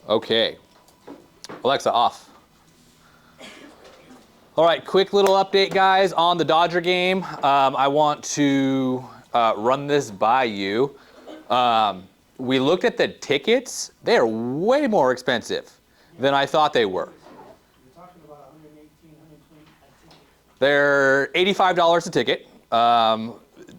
Okay. Alexa, off. All right, quick little update, guys, on the Dodger game. I want to run this by you. We looked at the tickets. They are way more expensive than I thought they were. You're talking about 118, 120 a ticket. They're $85 a ticket.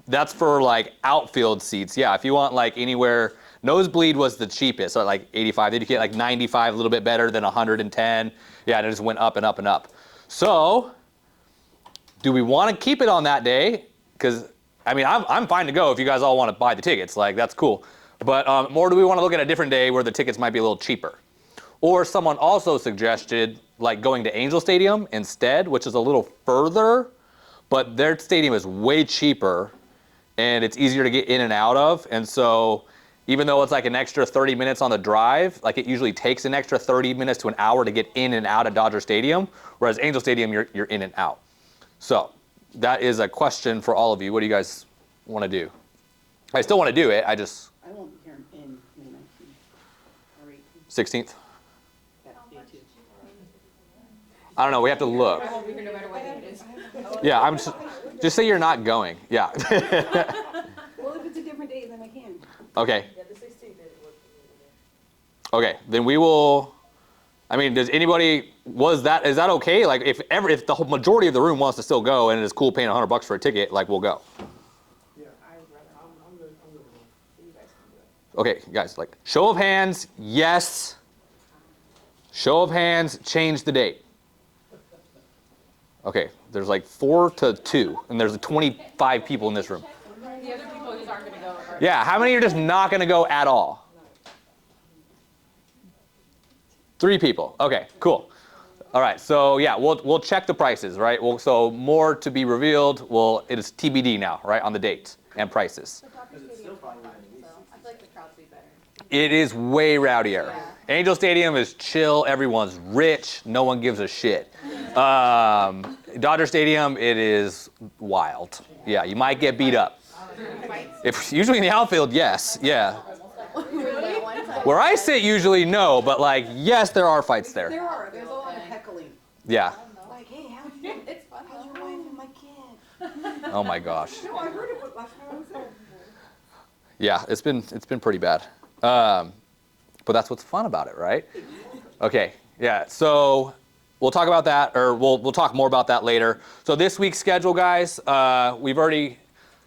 That's for like outfield seats. Yeah, if you want like anywhere, nosebleed was the cheapest, so like 85. Then you get like 95, a little bit better than 110. Yeah, and it just went up and up and up. So, do we want to keep it on that day? Because, I mean, I'm fine to go if you guys all want to buy the tickets. Like, that's cool. But or do we want to look at a different day where the tickets might be a little cheaper? Or someone also suggested like going to Angel Stadium instead, which is a little further, but their stadium is way cheaper and it's easier to get in and out of. And so even though it's like an extra 30 minutes on the drive, like it usually takes an extra 30 minutes to an hour to get in and out of Dodger Stadium, whereas Angel Stadium, you're in and out. So that is a question for all of you. What do you guys want to do? I still want to do it. I won't be here in May 19th or 18th. 16th? That day too. I don't know. We have to look. I won't be here no matter what day it is. Yeah, just say you're not going. Yeah. Well, if it's a different date, then I can. Okay. Yeah, the 16th didn't work for me. Okay. Then we will. I mean, does anybody is that okay? Like, if the whole majority of the room wants to still go and it is cool paying $100 for a ticket, like we'll go. Yeah, I'm good. You guys can do it. Okay, guys. Like, show of hands. Yes. Show of hands. Change the date. Okay. There's like 4 to 2, and there's 25 people in this room. The other people just aren't going to go. Yeah. How many are just not going to go at all? 3 people. Okay, cool. All right, so yeah, we'll check the prices, right? So more to be revealed. It is TBD now, right, on the dates and prices. I feel like the crowd's be better. It is way rowdier. Yeah. Angel Stadium is chill. Everyone's rich. No one gives a shit. Dodger Stadium, it is wild. Yeah, you might get beat up. If usually in the outfield, yes, yeah. Where I sit, usually no, but like, yes, there are fights there. There's a lot of heckling. Yeah. Like, hey, how's your wife and my kid? Oh my gosh. No, I heard it last time I was there. Yeah, it's been pretty bad. But that's what's fun about it, right? Okay. Yeah. So we'll talk about that, or we'll talk more about that later. So this week's schedule, guys, we've already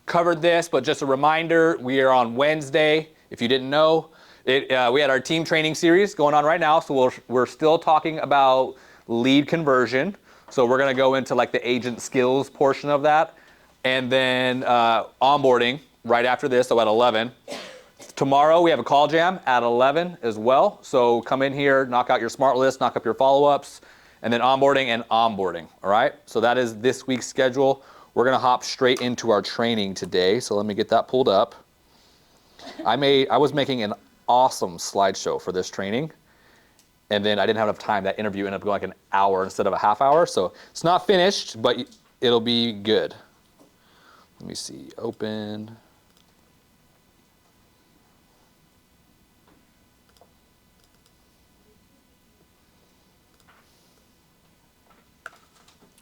covered this, but just a reminder, we are on Wednesday. If you didn't know, we had our team training series going on right now. So we're still talking about lead conversion. So we're going to go into like the agent skills portion of that, and then onboarding right after this. So at 11. Tomorrow we have a call jam at 11 as well. So come in here, knock out your smart list, knock up your follow-ups, and then onboarding and onboarding. All right. So that is this week's schedule. We're going to hop straight into our training today. So let me get that pulled up. I was making an awesome slideshow for this training, and then I didn't have enough time. That interview ended up going like an hour instead of a half hour. So it's not finished, but it'll be good. Let me see. Open.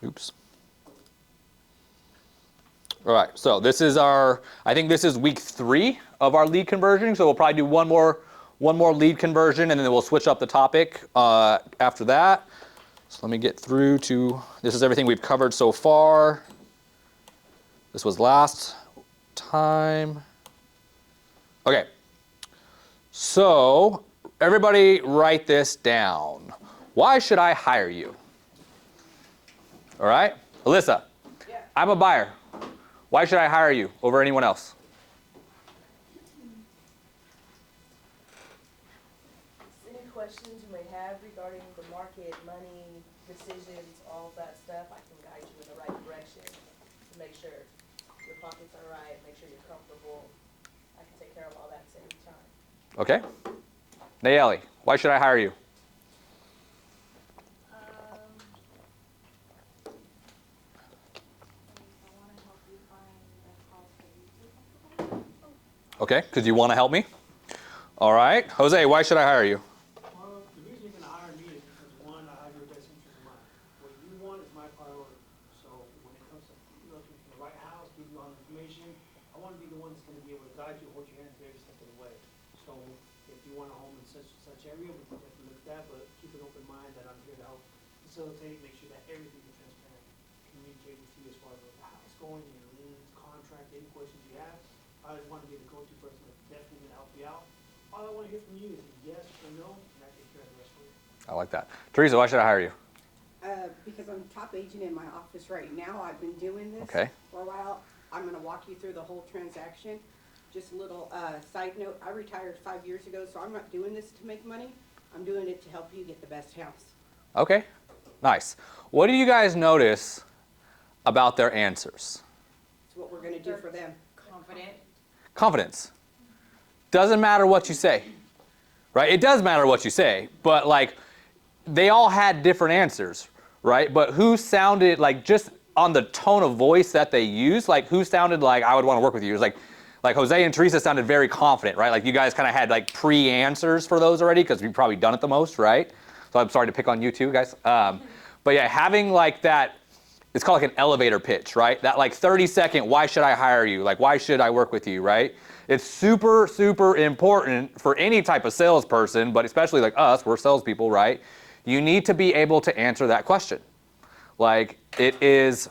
Oops. All right, so this is I think this is week 3 of our lead conversion. So we'll probably do one more lead conversion, and then we'll switch up the topic after that. So let me get through to, this is everything we've covered so far. This was last time. Okay, so everybody write this down. Why should I hire you? All right, Alyssa, Yeah. I'm a buyer. Why should I hire you over anyone else? Any questions you may have regarding the market, money, decisions, all of that stuff, I can guide you in the right direction to make sure your pockets are right, make sure you're comfortable. I can take care of all that at the same time. Okay. Nayeli, why should I hire you? Okay, because you want to help me? All right. Jose, why should I hire you? Well, such area, we can definitely look at that, but keep an open mind that I'm here to help facilitate, make sure that everything is transparent, communicate with you as far as how it's going, your liens, contract, any questions you have. I just want to be the go-to person that's definitely gonna help you out. All I want to hear from you is a yes or no, and I take care of the rest for you. I like that. Teresa, why should I hire you? Because I'm top agent in my office right now. I've been doing this Okay. for a while. I'm gonna walk you through the whole transaction. Just a little, side note, I retired 5 years ago, so I'm not doing this to make money. I'm doing it to help you get the best house. Okay, nice. What do you guys notice about their answers? It's what we're gonna do for them. Confident. Confidence. Doesn't matter what you say, right? It does matter what you say, but like they all had different answers, right? But who sounded like, just on the tone of voice that they used, like who sounded like I would want to work with you? It was like Jose and Teresa sounded very confident, right? Like you guys kind of had like pre-answers for those already because you've probably done it the most, right? So I'm sorry to pick on you too, guys. But yeah, having like that, it's called like an elevator pitch, right? That like 30-second, why should I hire you? Like, why should I work with you, right? It's super, super important for any type of salesperson, but especially like us, we're salespeople, right? You need to be able to answer that question. Like it is,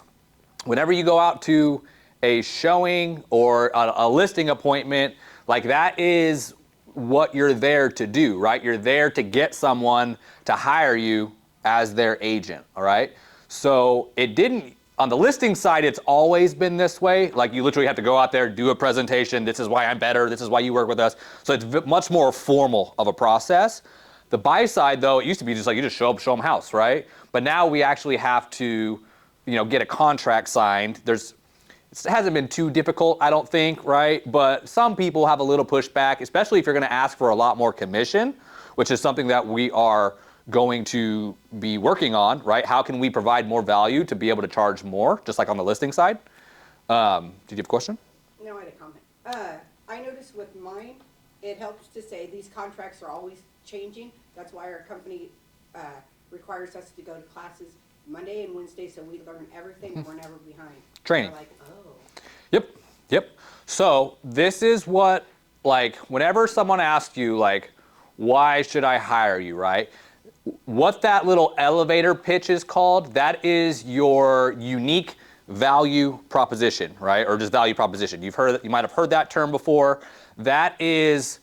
whenever you go out to a showing or a listing appointment, like that is what you're there to do, right? You're there to get someone to hire you as their agent, all right? So it didn't, on the listing side, it's always been this way. Like you literally have to go out there, do a presentation. This is why I'm better. This is why you work with us. So it's much more formal of a process. The buy side though, it used to be just like you just show up, show them house, right? But now we actually have to, get a contract signed. It hasn't been too difficult, I don't think, right? But some people have a little pushback, especially if you're gonna ask for a lot more commission, which is something that we are going to be working on, right? How can we provide more value to be able to charge more, just like on the listing side? Did you have a question? No, I had a comment. I noticed with mine, it helps to say these contracts are always changing. That's why our company requires us to go to classes Monday and Wednesday, so we learn everything and we're never behind. Training. We're like, oh. Yep. So this is what, like, whenever someone asks you, like, why should I hire you, right? What that little elevator pitch is called, that is your unique value proposition, right? Or just value proposition. You might have heard that term before. That is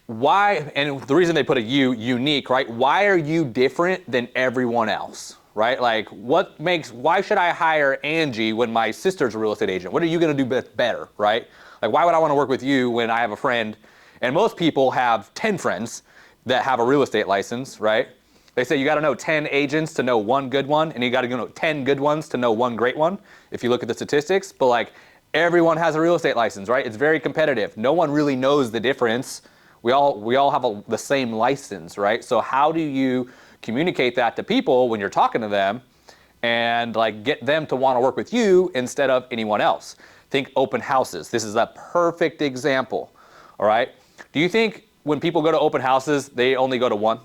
why, and the reason they put a unique, right? Why are you different than everyone else, right? Like why should I hire Angie when my sister's a real estate agent? What are you gonna do better, right? Like why would I wanna work with you when I have a friend, and most people have 10 friends that have a real estate license, right? They say you gotta know 10 agents to know one good one, and you gotta know 10 good ones to know one great one, if you look at the statistics. But like everyone has a real estate license, right? It's very competitive. No one really knows the difference. We all have the same license, right? So how do you communicate that to people when you're talking to them and like get them to want to work with you instead of anyone else? Think open houses. This is a perfect example, all right? Do you think when people go to open houses, they only go to one?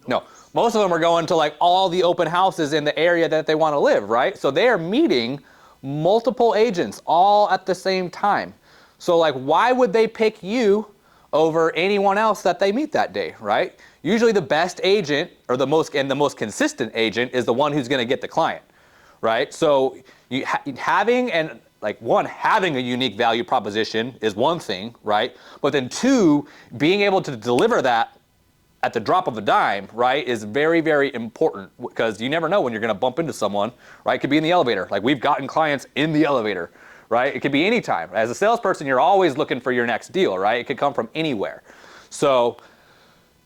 No. Most of them are going to like all the open houses in the area that they want to live, right? So they are meeting multiple agents all at the same time. So like why would they pick you over anyone else that they meet that day, right? Usually the best agent or the most consistent agent is the one who's going to get the client, right? So having a unique value proposition is one thing, right? But then two, being able to deliver that at the drop of a dime, right, is very, very important, because you never know when you're going to bump into someone, right? It could be in the elevator. Like we've gotten clients in the elevator, right? It could be any time. As a salesperson, you're always looking for your next deal, right? It could come from anywhere. So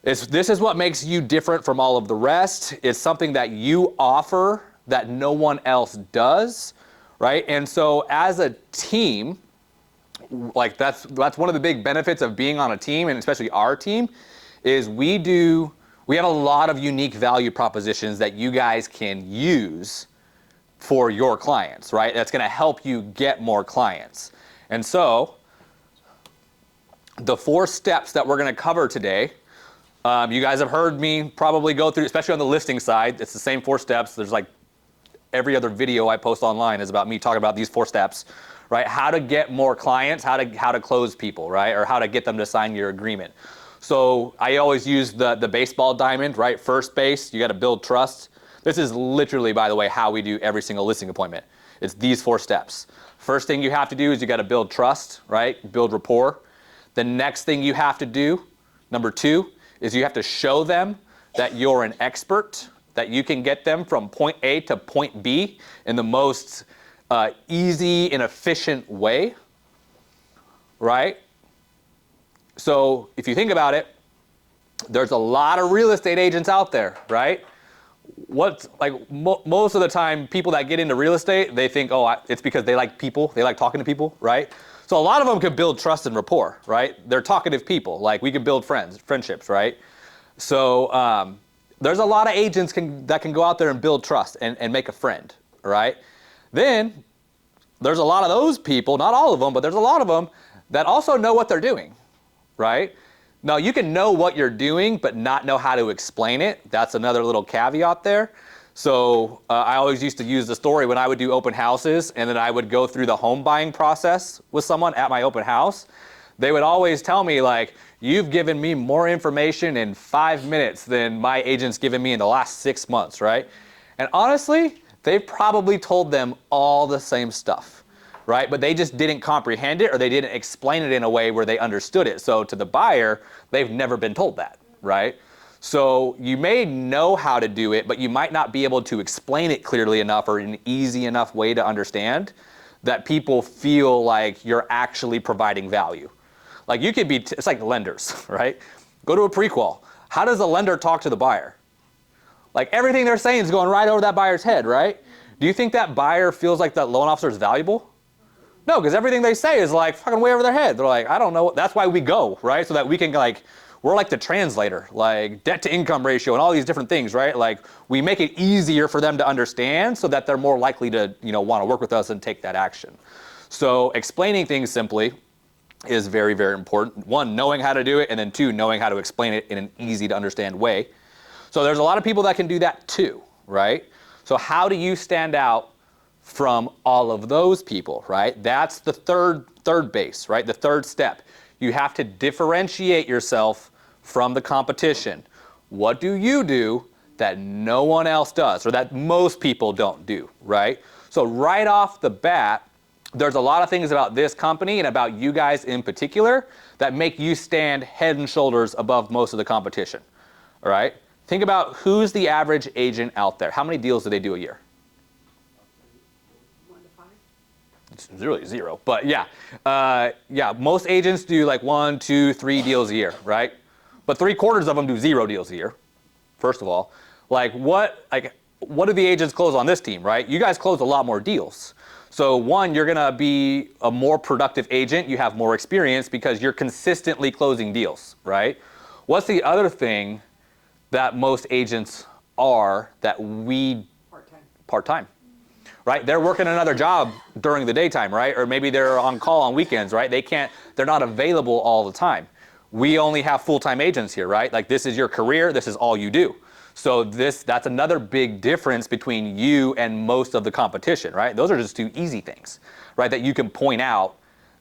this is what makes you different from all of the rest. It's something that you offer that no one else does, right? And so as a team, like that's one of the big benefits of being on a team, and especially our team, is we have a lot of unique value propositions that you guys can use for your clients, right? That's gonna help you get more clients. And so the 4 steps that we're gonna cover today, you guys have heard me probably go through, especially on the listing side, it's the same 4 steps. There's like every other video I post online is about me talking about these 4 steps, right? How to get more clients, how to close people, right? Or how to get them to sign your agreement. So I always use the baseball diamond, right? First base, you got to build trust. This is literally, by the way, how we do every single listing appointment. It's these 4 steps. First thing you have to do is you got to build trust, right? Build rapport. The next thing you have to do, number 2, is you have to show them that you're an expert, that you can get them from point A to point B in the most easy and efficient way, right? So if you think about it, there's a lot of real estate agents out there, right? What's like most of the time, people that get into real estate, they think, oh, it's because they like people, they like talking to people, right? So a lot of them can build trust and rapport, right? They're talkative people, like we can build friendships, right? So there's a lot of agents that can go out there and build trust and make a friend, right? Then there's a lot of those people, not all of them, but there's a lot of them that also know what they're doing, right? Now, you can know what you're doing, but not know how to explain it. That's another little caveat there. So I always used to use the story when I would do open houses, and then I would go through the home buying process with someone at my open house. They would always tell me, like, you've given me more information in 5 minutes than my agent's given me in the last 6 months, right? And honestly, they've probably told them all the same stuff, right? But they just didn't comprehend it, or they didn't explain it in a way where they understood it. So to the buyer, they've never been told that, right? So you may know how to do it, but you might not be able to explain it clearly enough or in an easy enough way to understand that people feel like you're actually providing value. Like you could be, it's like lenders, right? Go to a pre-qual. How does a lender talk to the buyer? Like everything they're saying is going right over that buyer's head, right? Do you think that buyer feels like that loan officer is valuable? No, because everything they say is like fucking way over their head. They're like, I don't know. That's why we go, right? So that we can like, we're like the translator, like debt to income ratio and all these different things, right? Like we make it easier for them to understand so that they're more likely to, want to work with us and take that action. So explaining things simply is very, very important. 1, knowing how to do it, and then 2, knowing how to explain it in an easy to understand way. So there's a lot of people that can do that too, right? So how do you stand out from all of those people, right? That's the third base, right? The third step. You have to differentiate yourself from the competition. What do you do that no one else does, or that most people don't do, right? So right off the bat, there's a lot of things about this company and about you guys in particular that make you stand head and shoulders above most of the competition, all right? Think about who's the average agent out there. How many deals do they do a year? 1 to 5. It's really 0, but yeah. Most agents do like 1, 2, 3 deals a year, right? But 3/4 of them do 0 deals a year, first of all. What do the agents close on this team, right? You guys close a lot more deals. So 1, you're gonna be a more productive agent. You have more experience because you're consistently closing deals, right? What's the other thing that most agents are that we part-time, right? They're working another job during the daytime, right? Or maybe they're on call on weekends, right? They're not available all the time. We only have full-time agents here, right? Like this is your career, this is all you do. So that's another big difference between you and most of the competition, right? Those are just 2 easy things, right? That you can point out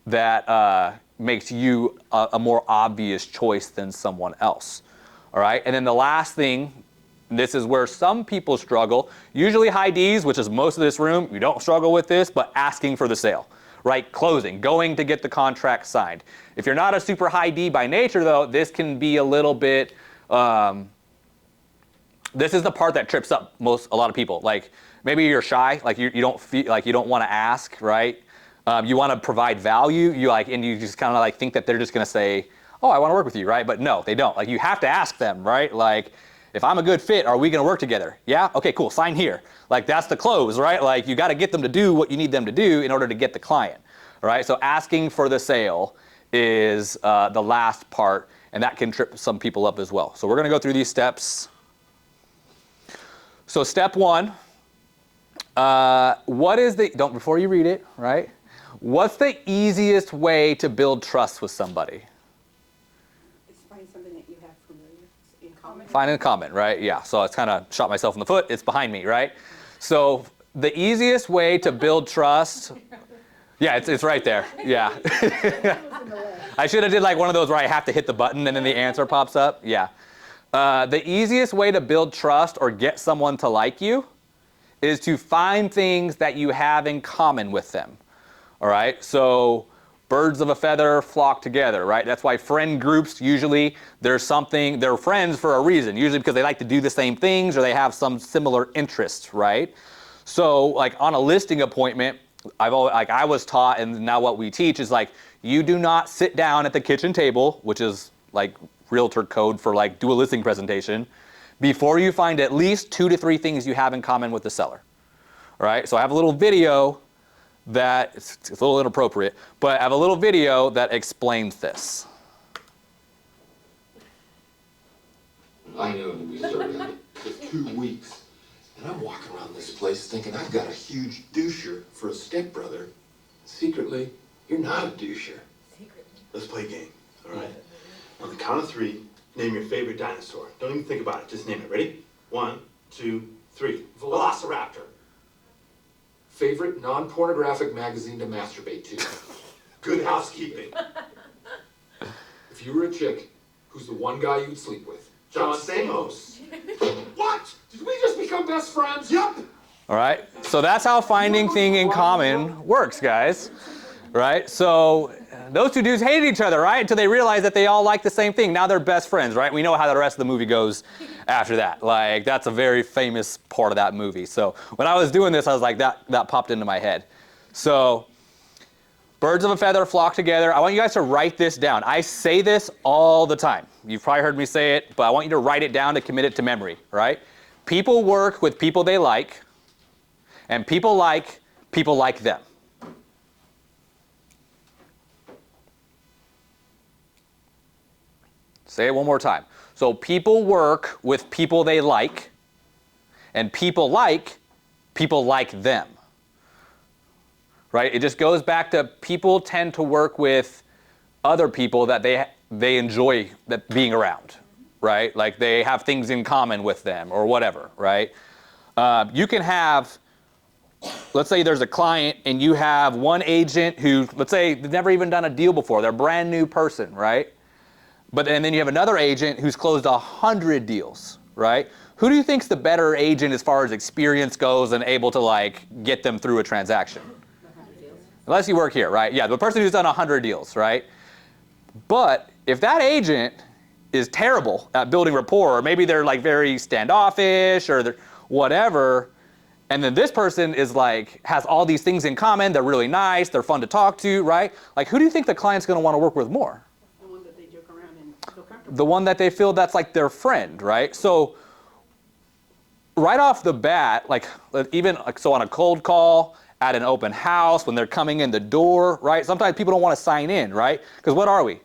that makes you a more obvious choice than someone else, all right? And then the last thing, this is where some people struggle, usually high Ds, which is most of this room, you don't struggle with this, but asking for the sale, right? Closing, going to get the contract signed. If you're not a super high D by nature though, this can be a little bit, this is the part that trips up a lot of people. Like maybe you're shy, like you don't feel like you don't want to ask, right? You want to provide value, and you just kind of like think that they're just going to say, "Oh, I want to work with you," right? But no, they don't. Like you have to ask them, right? Like if I'm a good fit, are we going to work together? Yeah? Okay, cool. Sign here. Like that's the close, right? Like you got to get them to do what you need them to do in order to get the client, all right? So asking for the sale is the last part, and that can trip some people up as well. So we're going to go through these steps. So step 1, before you read it, right? What's the easiest way to build trust with somebody? It's find something that you have familiar in common. Find in common, right? Yeah, so it's kind of shot myself in the foot. It's behind me, right? So the easiest way to build trust, yeah, it's right there, yeah. I should have did like one of those where I have to hit the button and then the answer pops up. Yeah. The easiest way to build trust or get someone to like you is to find things that you have in common with them. All right? So birds of a feather flock together, right? That's why friend groups, usually they're friends for a reason, usually because they like to do the same things or they have some similar interests, right? So like on a listing appointment, I was taught, and now what we teach is like, you do not sit down at the kitchen table, which is like realtor code for like do a listing presentation, before you find at least 2 to 3 things you have in common with the seller. All right, so I have a little video that, it's a little inappropriate, but I have a little video that explains this. I knew him to be starting in just 2 weeks. And I'm walking around this place thinking I've got a huge doucher for a stepbrother. Secretly, you're not a doucher. Secretly. Let's play a game, all right? On the count of 3, name your favorite dinosaur. Don't even think about it, just name it. Ready? 1, 2, 3. Velociraptor. Favorite non-pornographic magazine to masturbate to. Good housekeeping. If you were a chick, who's the one guy you'd sleep with? John Stamos. What? Did we just become best friends? Yup. All right, so that's how finding thing in common works, guys. Right, so those 2 dudes hated each other, right? Until they realized that they all like the same thing. Now they're best friends, right? We know how the rest of the movie goes after that. Like, that's a very famous part of that movie. So when I was doing this, I was like, that popped into my head. So birds of a feather flock together. I want you guys to write this down. I say this all the time. You've probably heard me say it, but I want you to write it down to commit it to memory, right? People work with people they like, and people like them. Say it one more time. So people work with people they like, and people like them. Right? It just goes back to people tend to work with other people that they enjoy being around, right? Like they have things in common with them or whatever, right? You can have, let's say there's a client and you have one agent who, let's say they've never even done a deal before. They're a brand new person, right? And then you have another agent who's closed 100 deals, right? Who do you think's the better agent as far as experience goes and able to like get them through a transaction? Unless you work here, right? Yeah, the person who's done 100 deals, right? But if that agent is terrible at building rapport, or maybe they're like very standoffish or they're whatever, and then this person is like, has all these things in common, they're really nice, they're fun to talk to, right? Like who do you think the client's gonna wanna work with more? The one that they joke around and feel comfortable. The one that they feel that's like their friend, right? So right off the bat, like even like so on a cold call, at an open house, when they're coming in the door, right? Sometimes people don't want to sign in, right? Because what are we?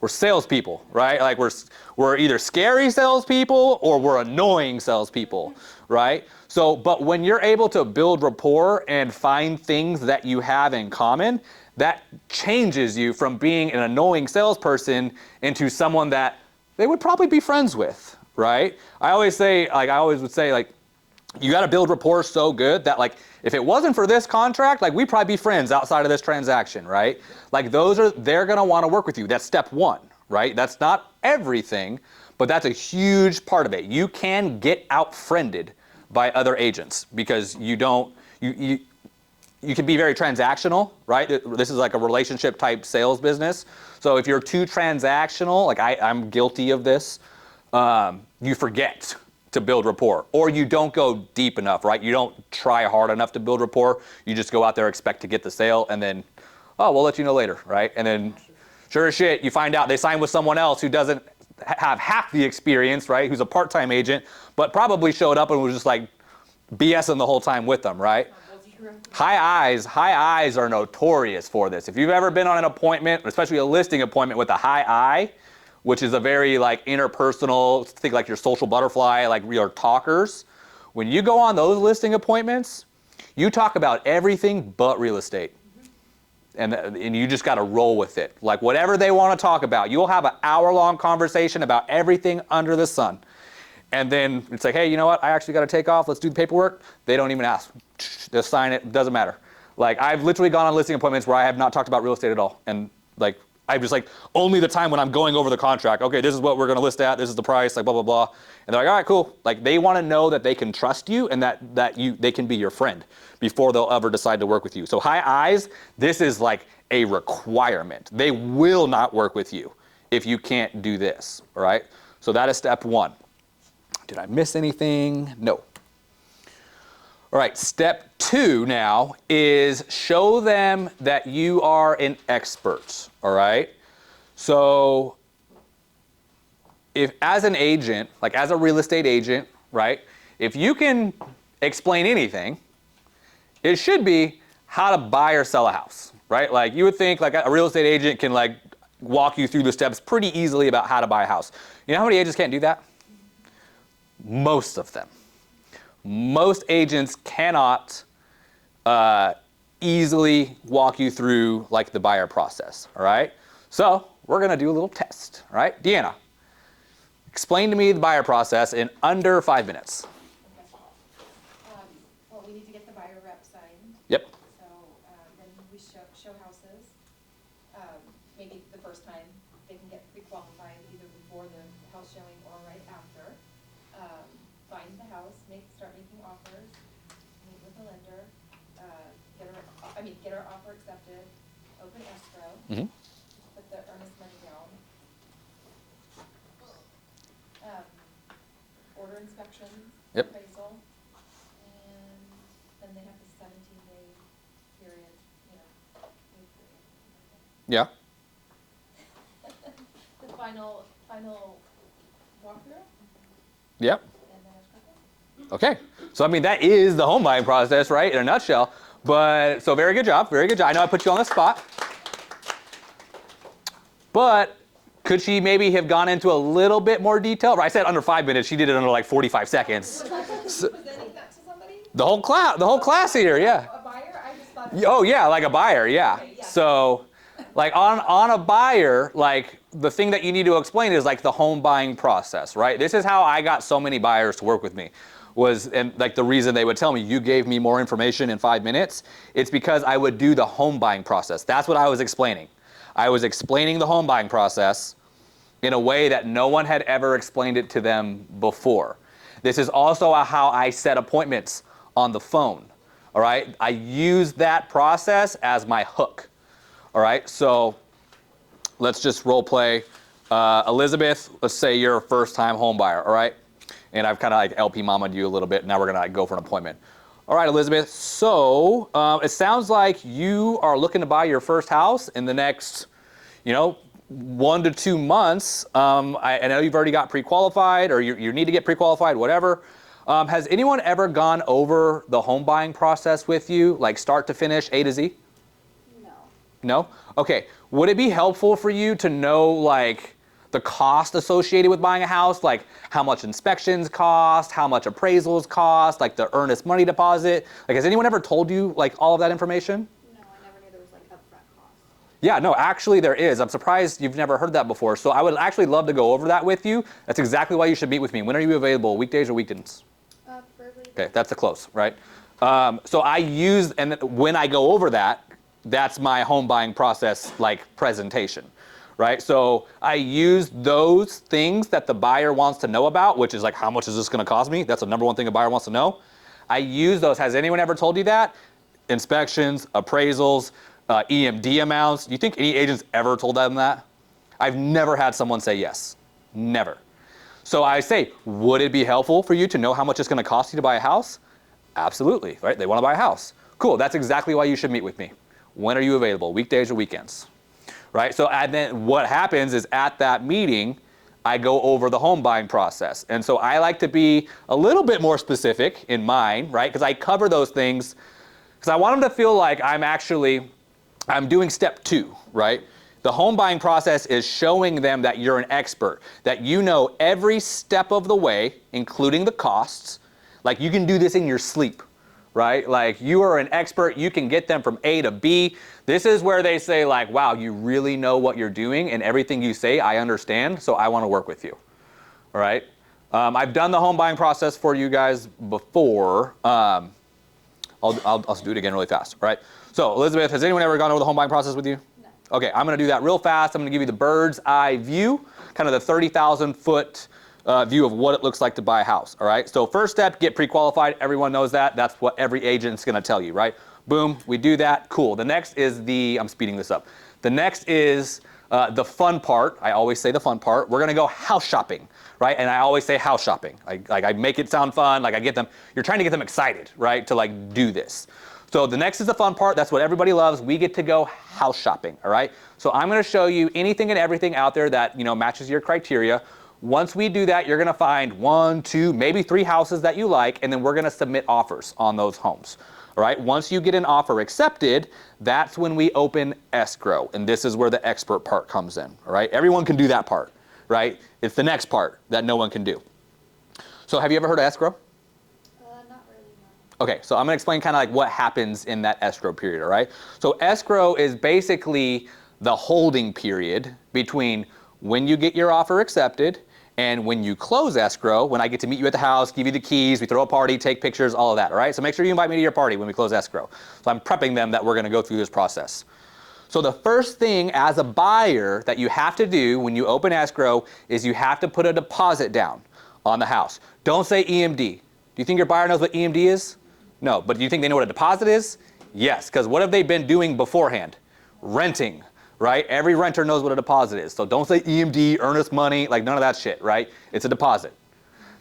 We're salespeople, right? Like we're either scary salespeople or we're annoying salespeople, right? So, but when you're able to build rapport and find things that you have in common, that changes you from being an annoying salesperson into someone that they would probably be friends with, right? I always would say, like, you got to build rapport so good that like, if it wasn't for this contract, like we'd probably be friends outside of this transaction, right? Like they're gonna wanna work with you. That's step 1, right? That's not everything, but that's a huge part of it. You can get out-friended by other agents because you can be very transactional, right? This is like a relationship type sales business. So if you're too transactional, like I'm guilty of this, you forget to build rapport, or you don't go deep enough, right? You don't try hard enough to build rapport. You just go out there, expect to get the sale, and then, oh, we'll let you know later, right? And then, sure as shit, you find out they signed with someone else who doesn't have half the experience, right? Who's a part-time agent, but probably showed up and was just like BSing the whole time with them, right? High eyes are notorious for this. If you've ever been on an appointment, especially a listing appointment with a high eye, which is a very like interpersonal, think like your social butterfly, like your talkers. When you go on those listing appointments, you talk about everything but real estate. And you just got to roll with it. Like whatever they want to talk about, you'll have an hour-long conversation about everything under the sun. And then it's like, hey, you know what? I actually got to take off. Let's do the paperwork. They don't even ask. Just sign it. Doesn't matter. Like I've literally gone on listing appointments where I have not talked about real estate at all. And like I'm just like, only the time when I'm going over the contract. Okay, this is what we're going to list at. This is the price, like blah, blah, blah. And they're like, all right, cool. Like they want to know that they can trust you and that they can be your friend before they'll ever decide to work with you. So high eyes, this is like a requirement. They will not work with you if you can't do this, all right? So that is step one. Did I miss anything? No. All right, step two now is show them that you are an expert, all right? So if as an agent, like as a real estate agent, right, if you can explain anything, it should be how to buy or sell a house, right? Like you would think like a real estate agent can like walk you through the steps pretty easily about how to buy a house. You know how many agents can't do that? Most of them. Most agents cannot easily walk you through like the buyer process, all right? So we're gonna do a little test, all right? Deanna, explain to me the buyer process in under 5 minutes. Well, we need to get the buyer rep signed. Yep. So then we show houses. Maybe the first time they can get pre-qualified either before the house showing or right after. Find the house, start making offers, meet with the lender, get our offer accepted, open escrow, Mm-hmm. put the earnest money down. Order inspections, Yep. appraisal, and then they have the 17-day period, wait period. Yeah. The final walkthrough, Yep. and then it's Okay. So I mean that is the home buying process, right? In a nutshell. But so very good job. Very good job. I know I put you on the spot. But could she maybe have gone into a little bit more detail? I said under 5 minutes. She did it under like 45 seconds. So, presenting that to somebody? the whole class here, yeah. A buyer? I just thought. Oh yeah, like a buyer, yeah. Okay, yeah. So, like on a buyer, like the thing that you need to explain is like the home buying process, right? This is how I got so many buyers to work with me. And like the reason they would tell me, you gave me more information in 5 minutes, it's because I would do the home buying process. That's what I was explaining. I was explaining the home buying process in a way that no one had ever explained it to them before. This is also how I set appointments on the phone, all right? I use that process as my hook, all right? So let's just role play. Elizabeth, let's say you're a first-time home buyer, all right? And I've kind of like LP mamaed you a little bit. Now we're gonna like go for an appointment. All right, Elizabeth, so it sounds like you are looking to buy your first house in the next, 1 to 2 months. I know you've already got pre-qualified or you need to get pre-qualified, whatever. Has anyone ever gone over the home buying process with you, like start to finish, A to Z? No. No? Okay, would it be helpful for you to know like the cost associated with buying a house, like how much inspections cost, how much appraisals cost, like the earnest money deposit? Like has anyone ever told you like all of that information? No, I never knew there was like upfront costs. Yeah, no, actually there is. I'm surprised you've never heard that before. So I would actually love to go over that with you. That's exactly why you should meet with me. When are you available, weekdays or weekends? Preferably. Okay, that's a close, right? So I use, and when I go over that, that's my home buying process like presentation. Right? So I use those things that the buyer wants to know about, which is like, how much is this going to cost me? That's the number one thing a buyer wants to know. I use those. Has anyone ever told you that? Inspections, appraisals, EMD amounts. Do you think any agents ever told them that? I've never had someone say yes. Never. So I say, would it be helpful for you to know how much it's going to cost you to buy a house? Absolutely, right? They want to buy a house. Cool, that's exactly why you should meet with me. When are you available, weekdays or weekends? Right, so and then what happens is at that meeting, I go over the home buying process. And so I like to be a little bit more specific in mine, right? Because I cover those things, because I want them to feel like I'm doing step 2, right? The home buying process is showing them that you're an expert, that you know every step of the way, including the costs. Like you can do this in your sleep, right? Like you are an expert, you can get them from A to B. This is where they say like, wow, you really know what you're doing and everything you say, I understand, so I want to work with you, all right? I've done the home buying process for you guys before. I'll do it again really fast, all right? So Elizabeth, has anyone ever gone over the home buying process with you? No. Okay, I'm going to do that real fast. I'm going to give you the bird's eye view, kind of the 30,000 foot view of what it looks like to buy a house. All right, so first step, get pre-qualified. Everyone knows that. That's what every agent's going to tell you, right? Boom, we do that. Cool. The next is I'm speeding this up. The next is the fun part. I always say the fun part. We're going to go house shopping, right? And I always say house shopping. I make it sound fun. Like I get them, you're trying to get them excited, right? To like do this. So the next is the fun part. That's what everybody loves. We get to go house shopping, all right? So I'm going to show you anything and everything out there that, you know, matches your criteria. Once we do that, you're going to find 1, 2, maybe 3 houses that you like, and then we're going to submit offers on those homes. All right, once you get an offer accepted, that's when we open escrow, and this is where the expert part comes in. All right, everyone can do that part, right? It's the next part that no one can do. So have you ever heard of escrow? Not really, no. Okay, so I'm going to explain kind of like what happens in that escrow period, all right? So escrow is basically the holding period between when you get your offer accepted and when you close escrow, when I get to meet you at the house, give you the keys, we throw a party, take pictures, all of that, all right? So make sure you invite me to your party when we close escrow. So I'm prepping them that we're going to go through this process. So the first thing as a buyer that you have to do when you open escrow is you have to put a deposit down on the house. Don't say EMD. Do you think your buyer knows what EMD is? No, but do you think they know what a deposit is? Yes, because what have they been doing beforehand? Renting. Right? Every renter knows what a deposit is. So don't say EMD, earnest money, like none of that shit, right? It's a deposit.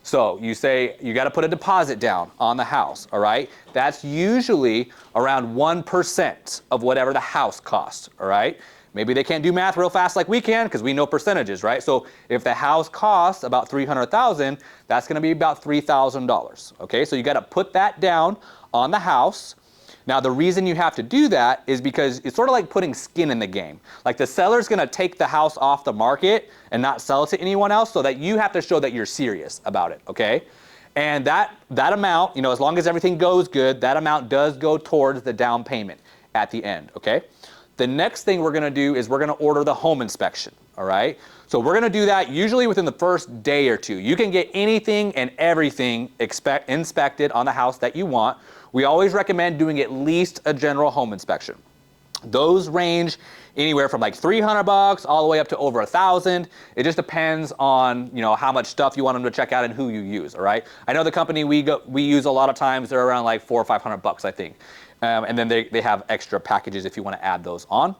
So you say you got to put a deposit down on the house, all right? That's usually around 1% of whatever the house costs, all right? Maybe they can't do math real fast like we can because we know percentages, right? So if the house costs about $300,000, that's going to be about $3,000, okay? So you got to put that down on the house. Now, the reason you have to do that is because it's sort of like putting skin in the game. Like the seller's going to take the house off the market and not sell it to anyone else, so that you have to show that you're serious about it, okay? And that amount, you know, as long as everything goes good, that amount does go towards the down payment at the end, okay? The next thing we're going to do is we're going to order the home inspection, all right? So we're going to do that usually within the first day or two. You can get anything and everything inspected on the house that you want. We always recommend doing at least a general home inspection. Those range anywhere from like $300 all the way up to over $1,000. It just depends on, you know, how much stuff you want them to check out and who you use, all right? I know the company we use a lot of times, they're around like $400 or $500, I think. And then they have extra packages if you want to add those on.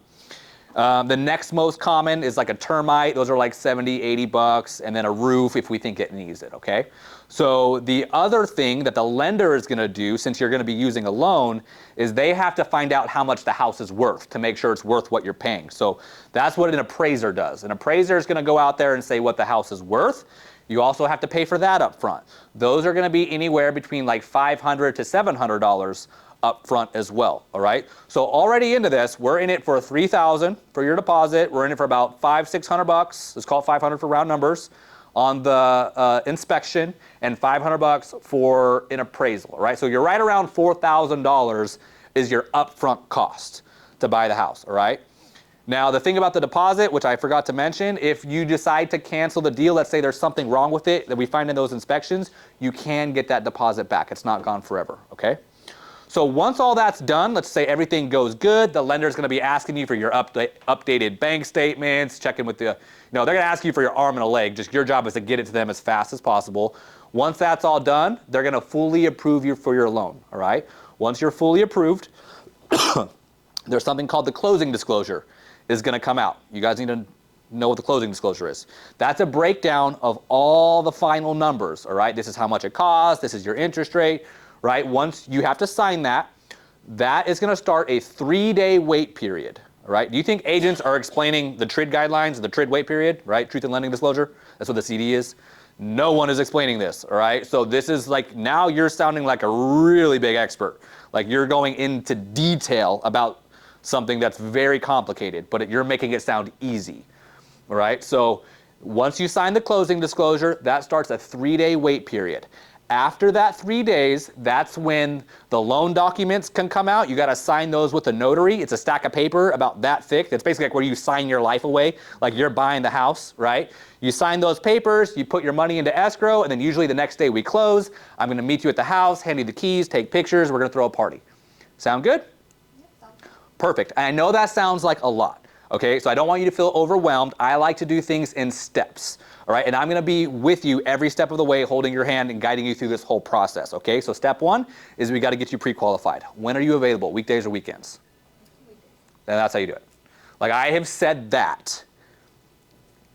The next most common is like a termite. Those are like $70, $80, and then a roof if we think it needs it, okay? So the other thing that the lender is going to do, since you're going to be using a loan, is they have to find out how much the house is worth to make sure it's worth what you're paying. So that's what an appraiser does. An appraiser is going to go out there and say what the house is worth. You also have to pay for that up front. Those are going to be anywhere between like $500 to $700 up front as well, all right? So already into this, we're in it for $3,000 for your deposit. We're in it for about $500-600. Let's call it $500 for round numbers on the inspection, and $500 for an appraisal, right? So you're right around $4,000 is your upfront cost to buy the house, all right? Now, the thing about the deposit, which I forgot to mention, if you decide to cancel the deal, let's say there's something wrong with it that we find in those inspections, you can get that deposit back. It's not gone forever, okay? So once all that's done, let's say everything goes good, the lender's going to be asking you for your updated bank statements, checking with the, you know, they're going to ask you for your arm and a leg. Just your job is to get it to them as fast as possible. Once that's all done, they're going to fully approve you for your loan, all right? Once you're fully approved, there's something called the closing disclosure is going to come out. You guys need to know what the closing disclosure is. That's a breakdown of all the final numbers, all right? This is how much it costs, this is your interest rate, right? Once you have to sign that, that is going to start a 3-day wait period, all right? Do you think agents are explaining the TRID guidelines, the TRID wait period, right? Truth in lending disclosure. That's what the CD is. No one is explaining this, all right? So this is like, now you're sounding like a really big expert. Like you're going into detail about something that's very complicated, but you're making it sound easy, all right? So once you sign the closing disclosure, that starts a 3-day wait period. After that 3 days, that's when the loan documents can come out. You got to sign those with a notary. It's a stack of paper about that thick. That's basically like where you sign your life away, like you're buying the house, right? You sign those papers, you put your money into escrow, and then usually the next day we close. I'm going to meet you at the house, hand you the keys, take pictures. We're going to throw a party. Sound good? Perfect. I know that sounds like a lot. Okay, so I don't want you to feel overwhelmed. I like to do things in steps. All right, and I'm going to be with you every step of the way, holding your hand and guiding you through this whole process. Okay, so step one is we got to get you pre-qualified. When are you available? Weekdays or weekends? And that's how you do it. Like, I have said that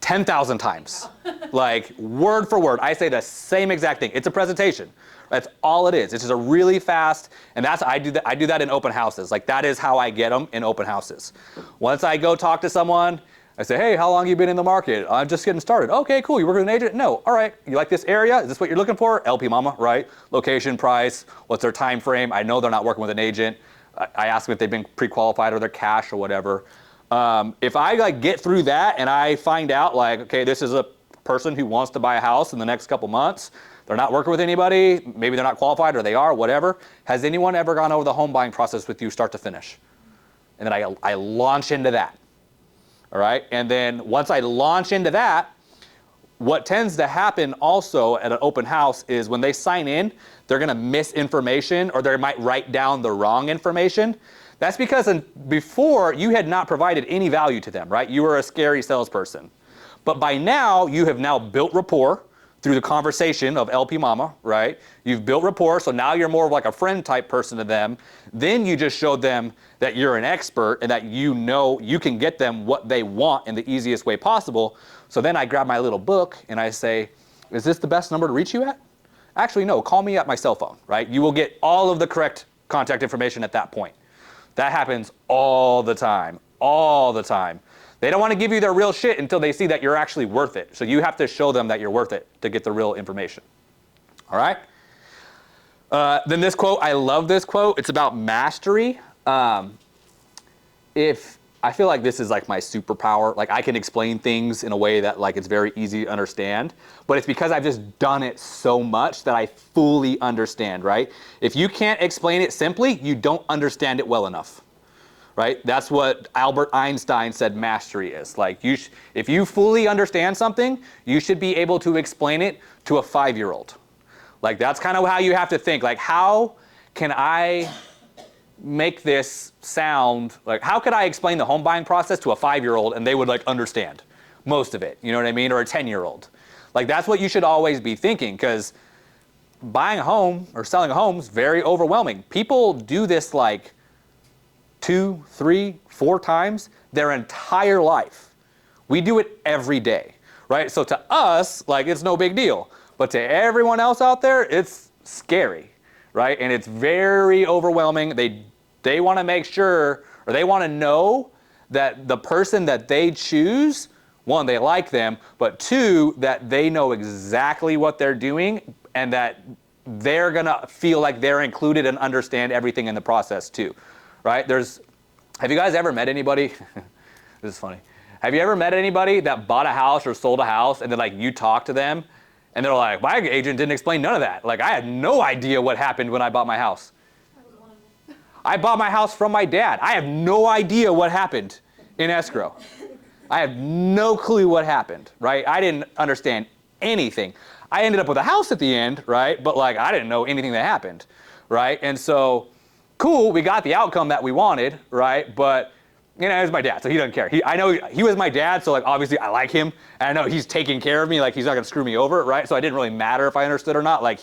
10,000 times, like word for word. I say the same exact thing. It's a presentation. That's all it is. It's just a really fast, and that's I do that in open houses. Like, that is how I get them in open houses. Once I go talk to someone, I say, hey, how long have you been in the market? I'm just getting started. Okay, cool. You work with an agent? No. All right. You like this area? Is this what you're looking for? LP Mama, right? Location, price, what's their time frame? I know they're not working with an agent. I ask them if they've been pre-qualified or they're cash or whatever. If I like get through that and I find out like, okay, this is a person who wants to buy a house in the next couple months, they're not working with anybody, maybe they're not qualified or they are, whatever. Has anyone ever gone over the home buying process with you start to finish? And then I launch into that. All right, and then once I launch into that, what tends to happen also at an open house is when they sign in, they're going to miss information or they might write down the wrong information. That's because before you had not provided any value to them, right? You were a scary salesperson. But by now, you have now built rapport through the conversation of LP Mama, right? You've built rapport, so now you're more of like a friend type person to them. Then you just showed them that you're an expert and that you know you can get them what they want in the easiest way possible. So then I grab my little book and I say, is this the best number to reach you at? Actually, no, call me at my cell phone, right? You will get all of the correct contact information at that point. That happens all the time, all the time. They don't want to give you their real shit until they see that you're actually worth it. So you have to show them that you're worth it to get the real information. All right? Then this quote, I love this quote. It's about mastery. If I feel like this is like my superpower, like I can explain things in a way that like it's very easy to understand, but it's because I've just done it so much that I fully understand, right? If you can't explain it simply, you don't understand it well enough. Right? That's what Albert Einstein said mastery is. Like, if you fully understand something, you should be able to explain it to a 5-year-old. Like, that's kind of how you have to think. Like, how can I make this sound, like, how could I explain the home buying process to a 5-year-old and they would, like, understand most of it? You know what I mean? Or a 10-year-old. Like, that's what you should always be thinking, because buying a home or selling a home is very overwhelming. People do this, like, 2, 3, 4 times their entire life. We do it every day, right? So to us, like, it's no big deal. But to everyone else out there, it's scary, right? And it's very overwhelming. They want to make sure, or they want to know that the person that they choose, 1, they like them, but 2, that they know exactly what they're doing and that they're going to feel like they're included and understand everything in the process too. Right? Have you guys ever met anybody? This is funny. Have you ever met anybody that bought a house or sold a house and then like you talk to them and they're like, my agent didn't explain none of that. Like, I had no idea what happened when I bought my house. I bought my house from my dad. I have no idea what happened in escrow. I have no clue what happened, right? I didn't understand anything. I ended up with a house at the end, right? But like, I didn't know anything that happened, right? And so, cool, we got the outcome that we wanted, right? But, you know, it was my dad, so he doesn't care. I know he was my dad, so like obviously I like him, and I know he's taking care of me, like he's not gonna screw me over, right? So it didn't really matter if I understood or not. Like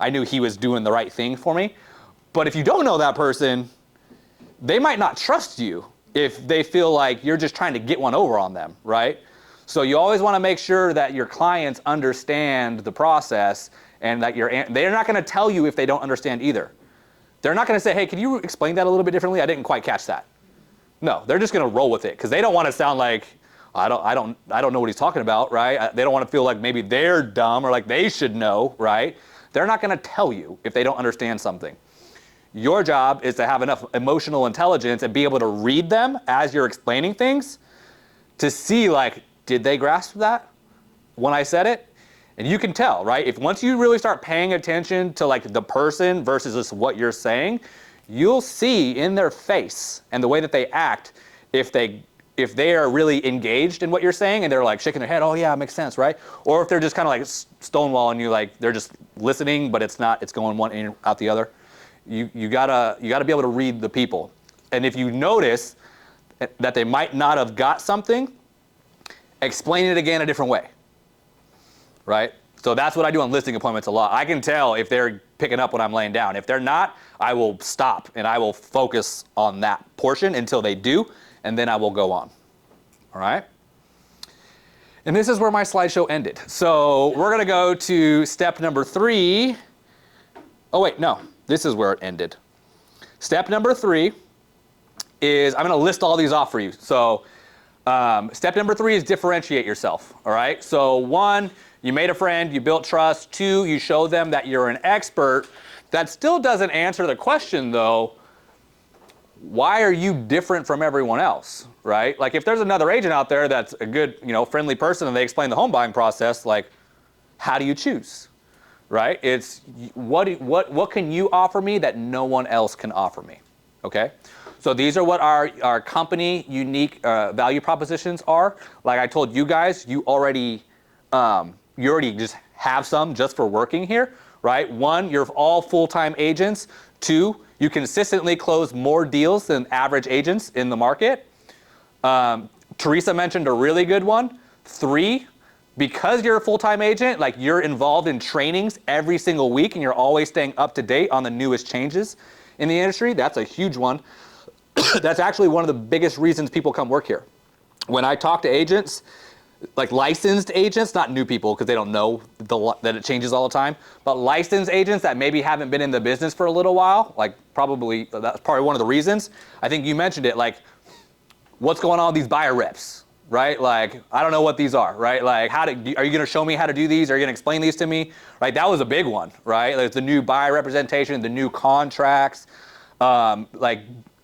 I knew he was doing the right thing for me. But if you don't know that person, they might not trust you if they feel like you're just trying to get one over on them, right? So you always want to make sure that your clients understand the process and that they're not gonna tell you if they don't understand either. They're not going to say, hey, can you explain that a little bit differently? I didn't quite catch that. No, they're just going to roll with it because they don't want to sound like, I don't know what he's talking about, right? They don't want to feel like maybe they're dumb or like they should know, right? They're not going to tell you if they don't understand something. Your job is to have enough emotional intelligence and be able to read them as you're explaining things to see like, did they grasp that when I said it? And you can tell, right? If once you really start paying attention to like the person versus just what you're saying, you'll see in their face and the way that they act if they are really engaged in what you're saying and they're like shaking their head, oh yeah, it makes sense, right? Or if they're just kind of like stonewalling you, like they're just listening, but it's going one in out the other. You gotta be able to read the people. And if you notice, that they might not have got something, explain it again a different way, right? So that's what I do on listing appointments a lot. I can tell if they're picking up what I'm laying down. If they're not, I will stop and I will focus on that portion until they do, and then I will go on, all right? And this is where my slideshow ended. So we're gonna go to step number 3. Oh wait, no, this is where it ended. Step number 3 is, I'm gonna list all these off for you. So step number 3 is differentiate yourself, all right? So 1, you made a friend, you built trust. 2, you show them that you're an expert. That still doesn't answer the question though, why are you different from everyone else, right? Like if there's another agent out there that's a good, friendly person and they explain the home buying process, like how do you choose, right? It's what can you offer me that no one else can offer me, okay? So these are what our company unique value propositions are. Like I told you guys, you already just have some just for working here, right? 1, you're all full-time agents. 2, you consistently close more deals than average agents in the market. Teresa mentioned a really good one. 3, because you're a full-time agent, like you're involved in trainings every single week and you're always staying up to date on the newest changes in the industry. That's a huge one. That's actually one of the biggest reasons people come work here. When I talk to agents, like licensed agents, not new people because they don't know that it changes all the time, but licensed agents that maybe haven't been in the business for a little while, like that's probably one of the reasons. I think you mentioned it, like what's going on with these buyer reps, right? Like, I don't know what these are, right? Like, are you going to show me how to do these? Are you going to explain these to me? Right? That was a big one, right? Like the new buyer representation, the new contracts, like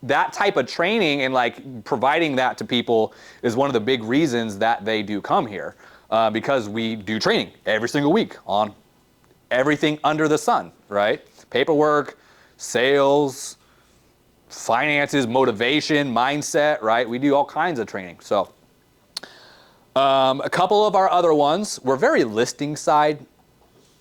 that type of training and like providing that to people is one of the big reasons that they do come here, because we do training every single week on everything under the sun, right? Paperwork, sales, finances, motivation, mindset, right? We do all kinds of training. So a couple of our other ones, we're very listing side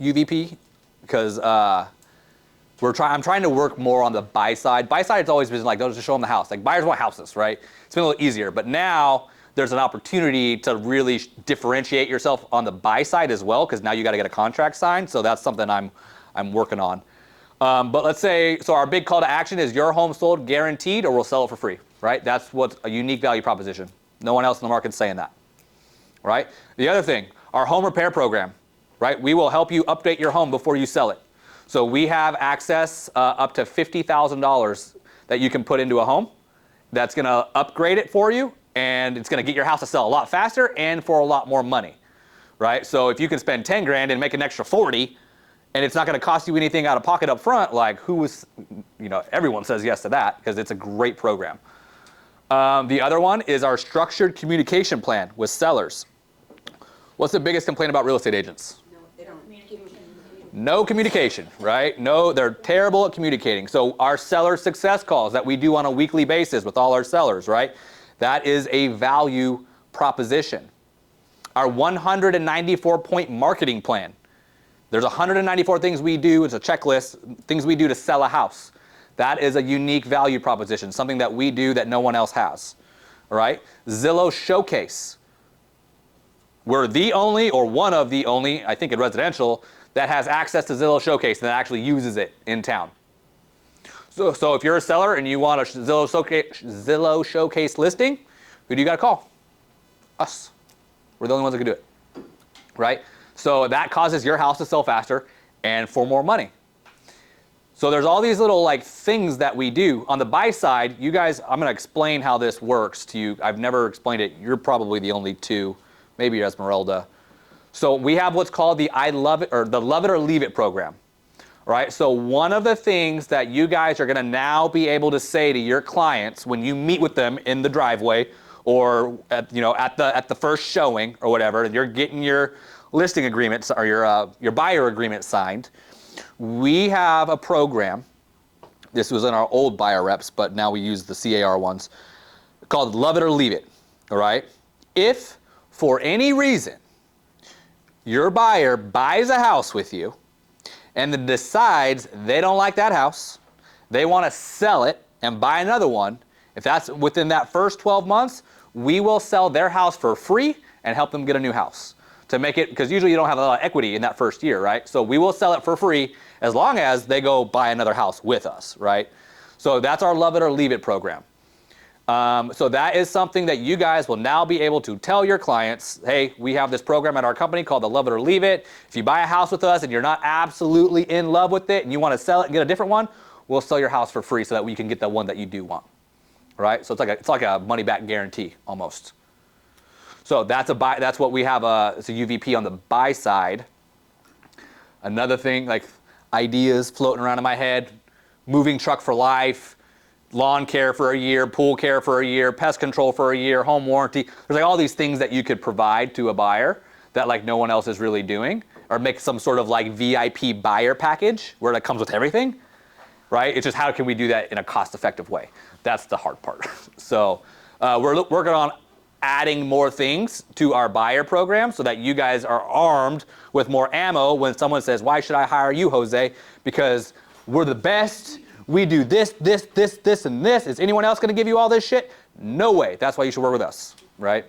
UVP because I'm trying to work more on the buy side. Buy side has always been like, just show them the house. Like buyers want houses, right? It's been a little easier, but now there's an opportunity to really differentiate yourself on the buy side as well, because now you got to get a contract signed. So that's something I'm working on. But let's say, so our big call to action is your home sold guaranteed or we'll sell it for free, right? That's what's a unique value proposition. No one else in the market's saying that, right? The other thing, our home repair program, right? We will help you update your home before you sell it. So we have access up to $50,000 that you can put into a home that's going to upgrade it for you, and it's going to get your house to sell a lot faster and for a lot more money, right? So if you can spend 10 grand and make an extra 40, and it's not going to cost you anything out of pocket up front, like everyone says yes to that because it's a great program. The other one is our structured communication plan with sellers. What's the biggest complaint about real estate agents? No, they don't. No communication, right? No, they're terrible at communicating. So our seller success calls that we do on a weekly basis with all our sellers, right? That is a value proposition. Our 194-point marketing plan. There's 194 things we do. It's a checklist, things we do to sell a house. That is a unique value proposition, something that we do that no one else has, all right? Zillow Showcase. We're the only, or one of the only, I think in residential, that has access to Zillow Showcase and that actually uses it in town. So if you're a seller and you want a Zillow Showcase listing, who do you got to call? Us. We're the only ones that can do it, right? So that causes your house to sell faster and for more money. So there's all these little like things that we do. On the buy side, you guys, I'm going to explain how this works to you. I've never explained it. You're probably the only two, maybe Esmeralda. So we have what's called the I Love It or the Love It or Leave It program. Right? So one of the things that you guys are going to now be able to say to your clients when you meet with them in the driveway or at the first showing or whatever, and you're getting your listing agreements or your buyer agreement signed, we have a program. This was in our old buyer reps, but now we use the CAR ones, called Love It or Leave It. All right? If for any reason your buyer buys a house with you and then decides they don't like that house, they want to sell it and buy another one, If that's within that first 12 months, we will sell their house for free and help them get a new house. To make it, because usually you don't have a lot of equity in that first year, right? So we will sell it for free as long as they go buy another house with us, right? So that's our Love It or Leave It program. So that is something that you guys will now be able to tell your clients, hey, we have this program at our company called the Love It or Leave It. If you buy a house with us and you're not absolutely in love with it and you want to sell it and get a different one, we'll sell your house for free so that we can get the one that you do want, right? So it's like a money back guarantee almost. So that's what we have, it's a UVP on the buy side. Another thing, like ideas floating around in my head, moving truck for life, lawn care for a year, pool care for a year, pest control for a year, home warranty. There's like all these things that you could provide to a buyer that like no one else is really doing, or make some sort of like VIP buyer package where it comes with everything, right? It's just how can we do that in a cost-effective way? That's the hard part. So we're working on adding more things to our buyer program so that you guys are armed with more ammo when someone says, why should I hire you, Jose? Because we're the best. We do this, this, this, this, and this. Is anyone else going to give you all this shit? No way. That's why you should work with us, right?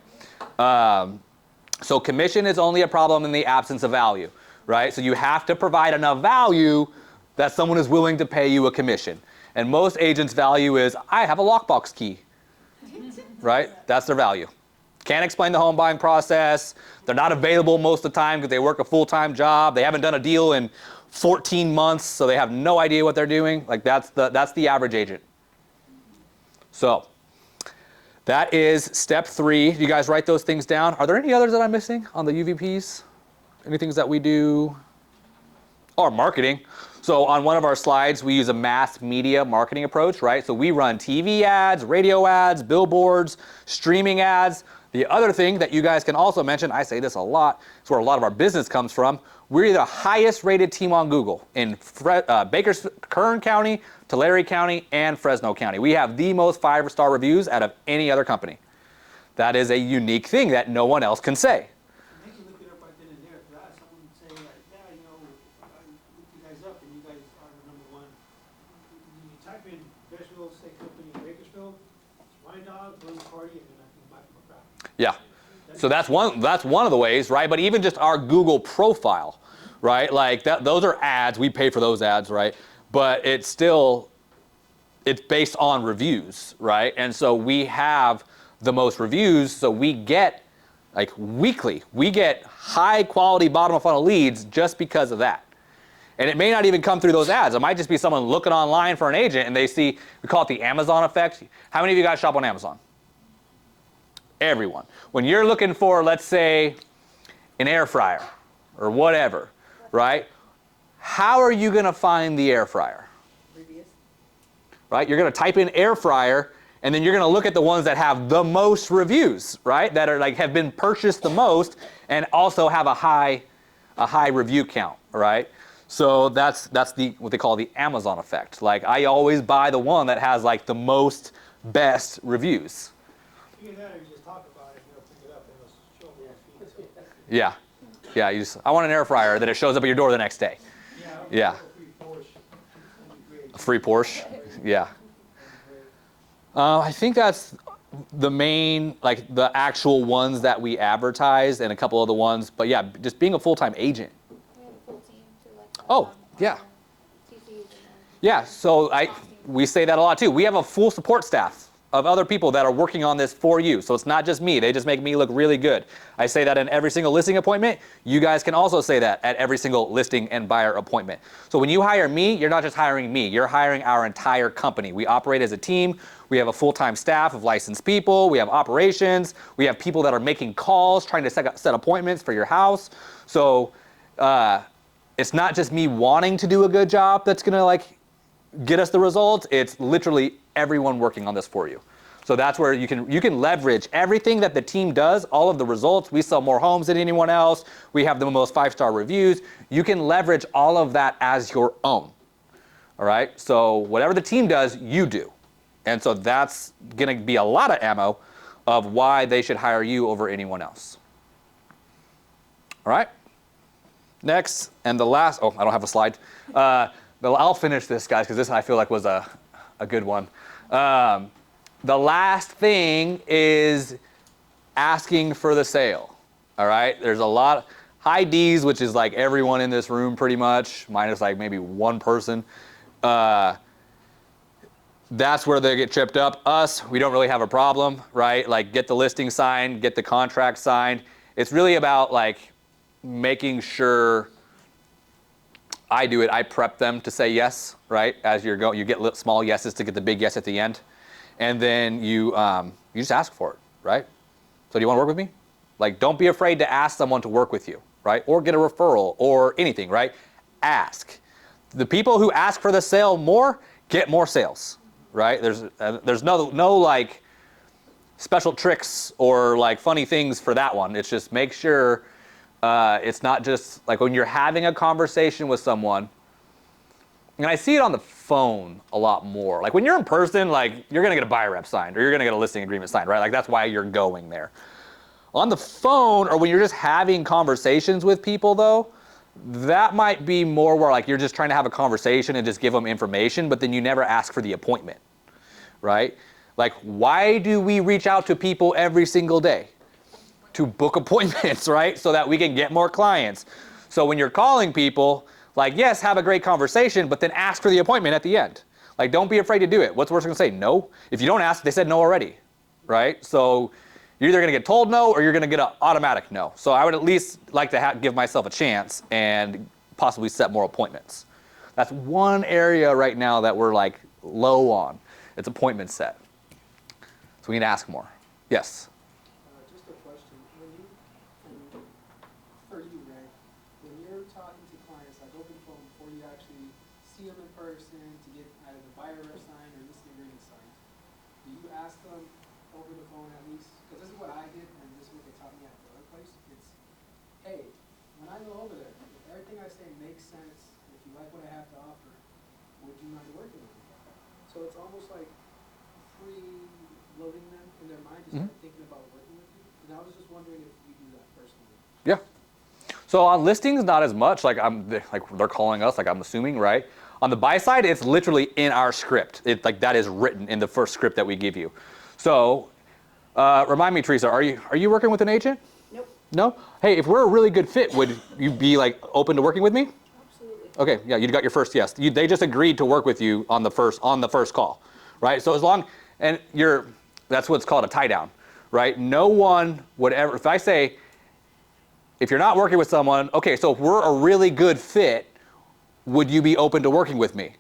So commission is only a problem in the absence of value, right? So you have to provide enough value that someone is willing to pay you a commission. And most agents' value is, I have a lockbox key, right? That's their value. Can't explain the home buying process. They're not available most of the time because they work a full-time job. They haven't done a deal in 14 months, so they have no idea what they're doing. Like that's the average agent. So that is step 3. You guys write those things down. Are there any others that I'm missing on the UVPs? Any things that we do? Or marketing. So on one of our slides, we use a mass media marketing approach, right? So we run TV ads, radio ads, billboards, streaming ads. The other thing that you guys can also mention, I say this a lot, it's where a lot of our business comes from. We're the highest rated team on Google in Kern County, Tulare County, and Fresno County. We have the most 5-star reviews out of any other company. That is a unique thing that no one else can say. They can look it up right then and there. If I had someone say like, yeah, you know, I looked you guys up and you guys are the #1. You type in best real estate company in Bakersfield, it's my dog, Blue Party, and then I can buy from a crowd. Yeah. So that's one of the ways, right? But even just our Google profile, right? Like those are ads. We pay for those ads, right? But it's based on reviews, right? And so we have the most reviews, so we get like weekly. We get high quality bottom of funnel leads just because of that. And it may not even come through those ads. It might just be someone looking online for an agent and they see, we call it the Amazon effect. How many of you guys shop on Amazon? Everyone. When you're looking for, let's say, an air fryer or whatever, right? How are you going to find the air fryer? Reviews. Right? You're going to type in air fryer, and then you're going to look at the ones that have the most reviews, right? That are like have been purchased the most and also have a high review count, right? So that's what they call the Amazon effect. Like I always buy the one that has like the most best reviews. Either that or you just talk about it and they'll pick it up and it'll show me on feed. So. Yeah. Yeah, I want an air fryer, then it shows up at your door the next day. Yeah. A free Porsche. Yeah. I think that's the main, like the actual ones that we advertise and a couple other ones. But yeah, just being a full-time agent. We have a full team to like. Oh, yeah. TCs and Yeah, so we say that a lot too. We have a full support staff of other people that are working on this for you. So it's not just me. They just make me look really good. I say that in every single listing appointment. You guys can also say that at every single listing and buyer appointment. So when you hire me, you're not just hiring me. You're hiring our entire company. We operate as a team. We have a full-time staff of licensed people. We have operations. We have people that are making calls, trying to set appointments for your house. So it's not just me wanting to do a good job that's gonna like get us the results. It's literally everyone working on this for you. So that's where you can leverage everything that the team does, all of the results. We sell more homes than anyone else. We have the most 5-star reviews. You can leverage all of that as your own. All right? So whatever the team does, you do. And so that's going to be a lot of ammo of why they should hire you over anyone else. All right? Next, and the last, oh, I don't have a slide. I'll finish this, guys, because this I feel like was a good one. the last thing is asking for the sale. All right, there's a lot high D's, which is like everyone in this room pretty much, minus like maybe one person. That's where they get tripped up. Us, we don't really have a problem, right? Like get the listing signed, get the contract signed. It's really about like making sure I do it. I prep them to say yes, right? As you're going, you get small yeses to get the big yes at the end, and then you just ask for it, right? So do you want to work with me? Like, don't be afraid to ask someone to work with you, right? Or get a referral or anything, right? Ask. The people who ask for the sale more get more sales, right? There's no like special tricks or like funny things for that one. It's just make sure it's not just like when you're having a conversation with someone, and I see it on the phone a lot more. Like when you're in person, like you're gonna get a buyer rep signed or you're gonna get a listing agreement signed, right? Like that's why you're going there. On the phone or when you're just having conversations with people though, that might be more where like you're just trying to have a conversation and just give them information, but then you never ask for the appointment, right? Like why do we reach out to people every single day? To book appointments, right? So that we can get more clients. So when you're calling people, like yes, have a great conversation, but then ask for the appointment at the end. Like don't be afraid to do it. What's the worst they're gonna say? No? If you don't ask, they said no already, right? So you're either gonna get told no or you're gonna get an automatic no. So I would at least like to give myself a chance and possibly set more appointments. That's one area right now that we're like low on. It's appointment set. So we need to ask more. Yes? Just a question. For you, Ray, when you're talking to clients, like open phone, before you actually see them in person to get either the buyer rep sign or listing agreement signed, do you ask them over the phone at least? Because this is what I did, and this is what they taught me at the other place. It's, hey, when I go over there, if everything I say makes sense, if you like what I have to offer, would you mind working with me? So it's almost like free-loading them in their mind to start thinking about working with you. And I was just wondering if you do that personally. Yeah. So on listings, not as much. Like they're calling us. Like I'm assuming, right? On the buy side, it's literally in our script. It's like that is written in the first script that we give you. So remind me, Teresa, are you working with an agent? Nope. No. Hey, if we're a really good fit, would you be like open to working with me? Absolutely. Okay. Yeah, you got your first yes. They just agreed to work with you on the first call, right? So as long and that's what's called a tie down, right? No one would ever. If I say, if you're not working with someone, okay, so if we're a really good fit, would you be open to working with me?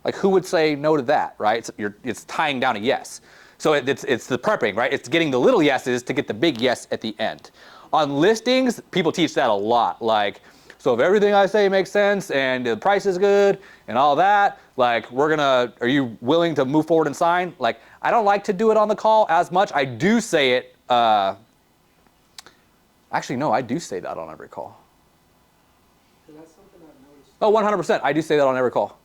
Like who would say no to that, right? It's tying down a yes. So it's the prepping, right? It's getting the little yeses to get the big yes at the end. On listings, people teach that a lot. Like, so if everything I say makes sense and the price is good and all that, like are you willing to move forward and sign? Like, I don't like to do it on the call as much. I do say it, actually, no, I do say that on every call. That's something I've noticed. Oh, 100%. I do say that on every call.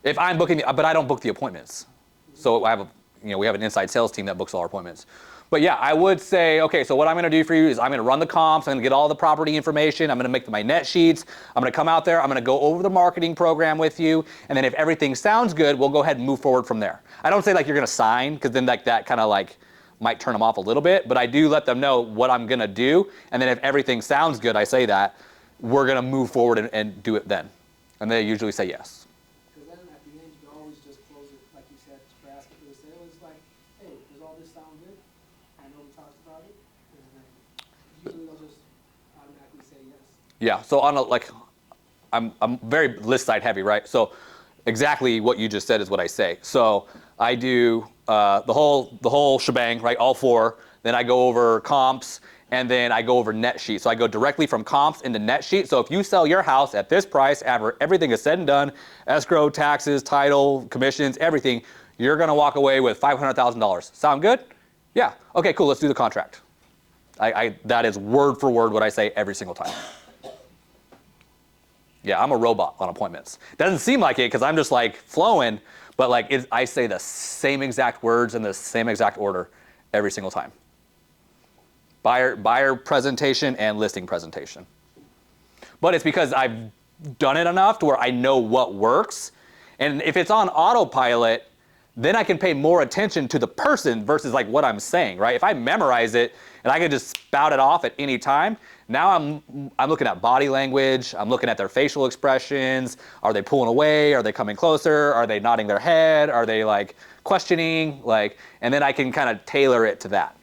If I'm booking, but I don't book the appointments. So we have an inside sales team that books all our appointments. But yeah, I would say, okay, so what I'm gonna do for you is I'm gonna run the comps, I'm gonna get all the property information, I'm gonna make my net sheets, I'm gonna come out there, I'm gonna go over the marketing program with you, and then if everything sounds good, we'll go ahead and move forward from there. I don't say like you're gonna sign, because then like that kind of like might turn them off a little bit, but I do let them know what I'm gonna do, and then if everything sounds good, I say that, we're gonna move forward and do it then. And they usually say yes. Because then at the end, you can always just close it, like you said, for asking for the sale. It's like, hey, does all this sound good? I know we talked about it. And then usually they'll just automatically say yes. Yeah, so I'm very list side heavy, right? So exactly what you just said is what I say. So I do the whole shebang, right? All four. Then I go over comps, and then I go over net sheet. So I go directly from comps into net sheet. So if you sell your house at this price, after everything is said and done, escrow, taxes, title, commissions, everything, you're gonna walk away with $500,000. Sound good? Yeah. Okay, cool. Let's do the contract. That is word for word what I say every single time. Yeah, I'm a robot on appointments. Doesn't seem like it because I'm just like flowing, but like I say the same exact words in the same exact order every single time. Buyer presentation and listing presentation. But it's because I've done it enough to where I know what works. And if it's on autopilot, then I can pay more attention to the person versus like what I'm saying, right? If I memorize it and I can just spout it off at any time, now I'm looking at body language, I'm looking at their facial expressions. Are they pulling away? Are they coming closer? Are they nodding their head? Are they like questioning? Like, and then I can kind of tailor it to that.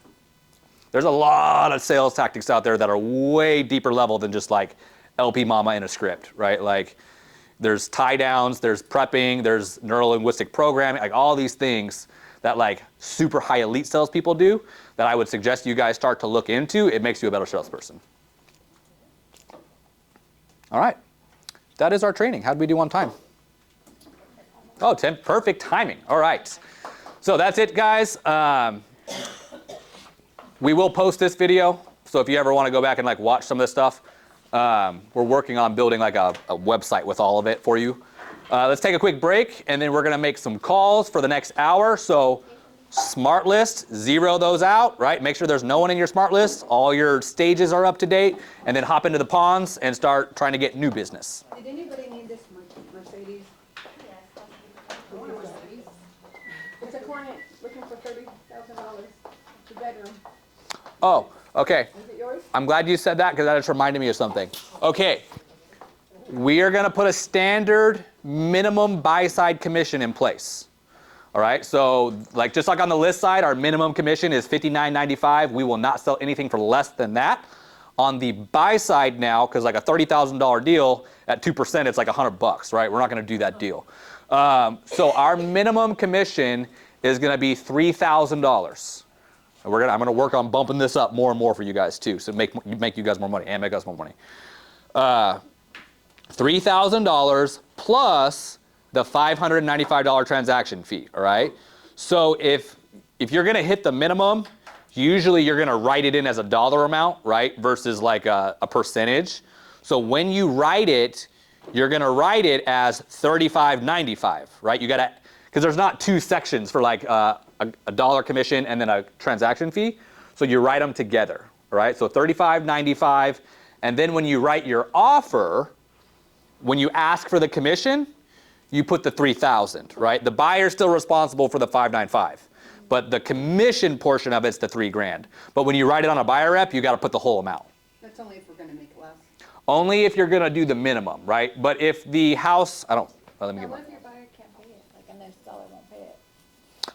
There's a lot of sales tactics out there that are way deeper level than just like LP Mama in a script, right? Like there's tie downs, there's prepping, there's neuro-linguistic programming, like all these things that like super high elite salespeople do that I would suggest you guys start to look into. It makes you a better salesperson. All right, that is our training. How did we do on time? Oh, 10, perfect timing. All right, so that's it, guys. We will post this video, so if you ever want to go back and like watch some of this stuff, we're working on building like a website with all of it for you. Let's take a quick break, and then we're going to make some calls for the next hour. So smart list, zero those out, right? Make sure there's no one in your smart list. All your stages are up to date, and then hop into the ponds and start trying to get new business. Did anybody need this Mercedes? I want a Mercedes. It's a Cornet, looking for $30,000, two bedroom. Oh, okay. Is it yours? I'm glad you said that because that just reminded me of something. Okay, we are going to put a standard minimum buy-side commission in place. All right, so like just like on the list side, our minimum commission is $59.95. We will not sell anything for less than that. On the buy side now, because like a $30,000 deal at 2%, it's like $100, right? We're not going to do that deal. So our minimum commission is going to be $3,000. I'm going to work on bumping this up more and more for you guys too, so make you guys more money and make us more money. $3,000 plus the $595 transaction fee, all right? So if you're going to hit the minimum, usually you're going to write it in as a dollar amount, right, versus like a percentage. So when you write it, you're going to write it as $35.95, right? You got to, because there's not two sections for like a dollar commission and then a transaction fee. So you write them together, all right? So $35.95, and then when you write your offer, when you ask for the commission, you put the $3,000, right? The buyer's still responsible for the $595, but the commission portion of it's the $3,000. But when you write it on a buyer rep, you got to put the whole amount. That's only if we're gonna make less. Only if you're going to do the minimum, right? But if the house, let me get What my. if your buyer can't pay it, like, and the seller won't pay it?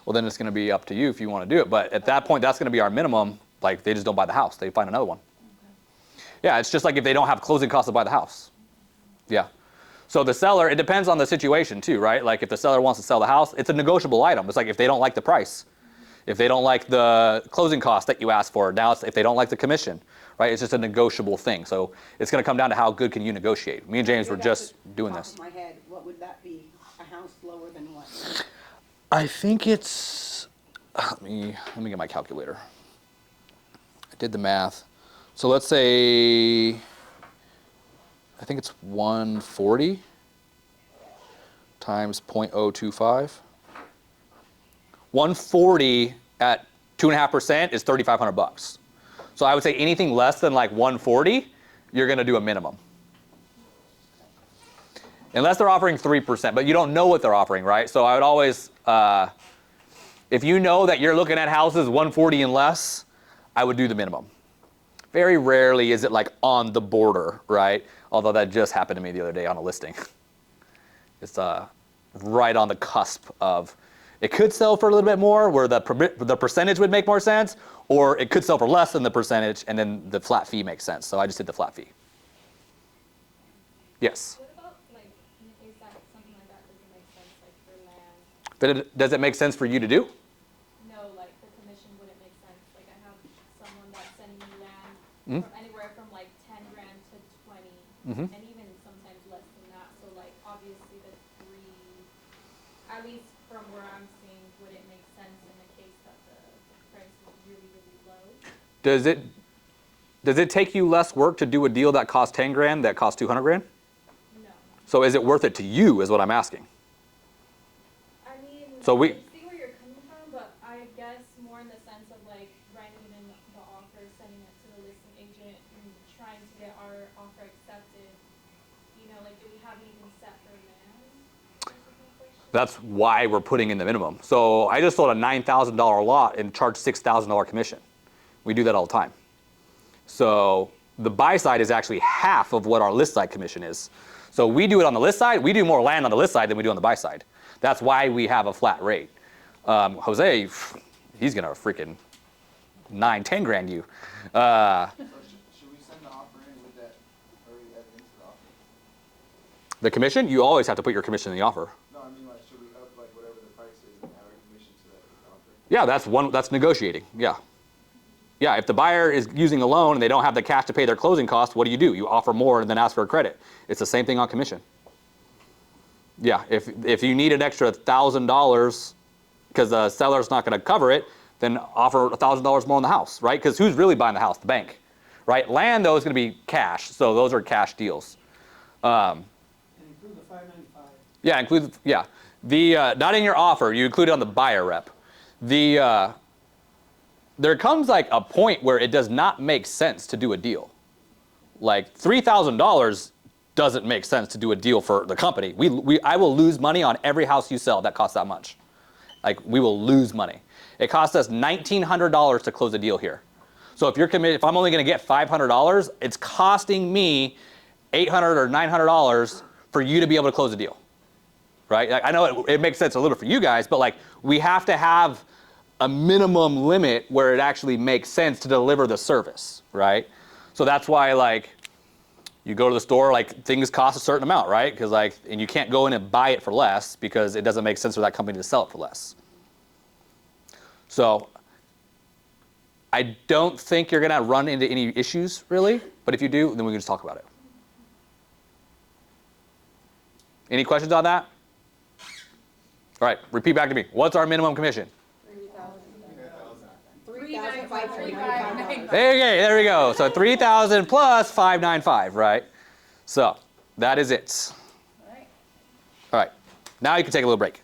Well, then it's going to be up to you if you want to do it. But at that point, that's going to be our minimum. Like they just don't buy the house; they find another one. Okay. Yeah, it's just like if they don't have closing costs to buy the house. Yeah. So the seller, it depends on the situation too, right? Like if the seller wants to sell the house, it's a negotiable item. It's like if they don't like the price, if they don't like the closing cost that you asked for, now it's if they don't like the commission, right? It's just a negotiable thing. So it's going to come down to how good can you negotiate. Me and James were just doing this. Off my head, what would that be? A house lower than what? I think it's, let me get my calculator. I did the math. So let's say, I think it's 140 times 0.025. 140 at 2.5% is $3,500. So I would say anything less than like 140, you're going to do a minimum. Unless they're offering 3%, but you don't know what they're offering, right? So I would always, if you know that you're looking at houses 140 and less, I would do the minimum. Very rarely is it like on the border, right? Although that just happened to me the other day on a listing. It's right on the cusp of, it could sell for a little bit more where the percentage would make more sense, or it could sell for less than the percentage and then the flat fee makes sense. So I just did the flat fee. Yes? What about, like, in the case that something like that doesn't make sense, like for land? But does it make sense for you to do? No, like, the commission wouldn't make sense. Like, I have someone that's sending me land Mhm. from anywhere from like 10 grand to 20, Mhm. and even sometimes less than that. So, like, obviously the three, at least from where I'm seeing, would it make sense in the case that the price is really, really low? Does it take you less work to do a deal that costs 10 grand that costs 200 grand? No. So is it worth it to you is what I'm asking. I mean, So I see where you're coming from, but I guess more in the sense of like writing in the offer, sending it to the listing agent, and trying to get our offer accepted. You know, like, do we have anything set for land? That's a good question. That's why we're putting in the minimum. So I just sold a $9,000 lot and charged $6,000 commission. We do that all the time. So the buy side is actually half of what our list side commission is. So we do it on the list side. We do more land on the list side than we do on the buy side. That's why we have a flat rate. Jose, he's gonna freaking 10 grand you. Should we send the offer in with that, or add into the offer? The commission, you always have to put your commission in the offer. No, I mean, like, should we up, like, whatever the price is and add our commission to that offer? Yeah, that's negotiating, yeah. Yeah, if the buyer is using a loan and they don't have the cash to pay their closing costs, what do? You offer more and then ask for a credit. It's the same thing on commission. Yeah, if you need an extra $1,000 because the seller's not gonna cover it, then offer $1,000 more on the house, right? Because who's really buying the house? The bank, right? Land though is gonna be cash, so those are cash deals. And include the 595. Yeah, include, yeah. The, not in your offer, you include it on the buyer rep. There comes like a point where it does not make sense to do a deal. Like $3,000 doesn't make sense to do a deal for the company. I will lose money on every house you sell that costs that much. Like we will lose money. It costs us $1,900 to close a deal here. So if you're committed, if I'm only gonna get $500, it's costing me $800 or $900 for you to be able to close a deal, right? Like, I know it makes sense a little for you guys, but like we have to have a minimum limit where it actually makes sense to deliver the service, right? So that's why like you go to the store, like things cost a certain amount, right? Because like, and you can't go in and buy it for less because it doesn't make sense for that company to sell it for less. So I don't think you're gonna run into any issues really, but if you do, then we can just talk about it. Any questions on that? All right, repeat back to me. What's our minimum commission? $3,595. There we go. So 3,000 plus 595, right? So that is it. All right. All right. Now you can take a little break.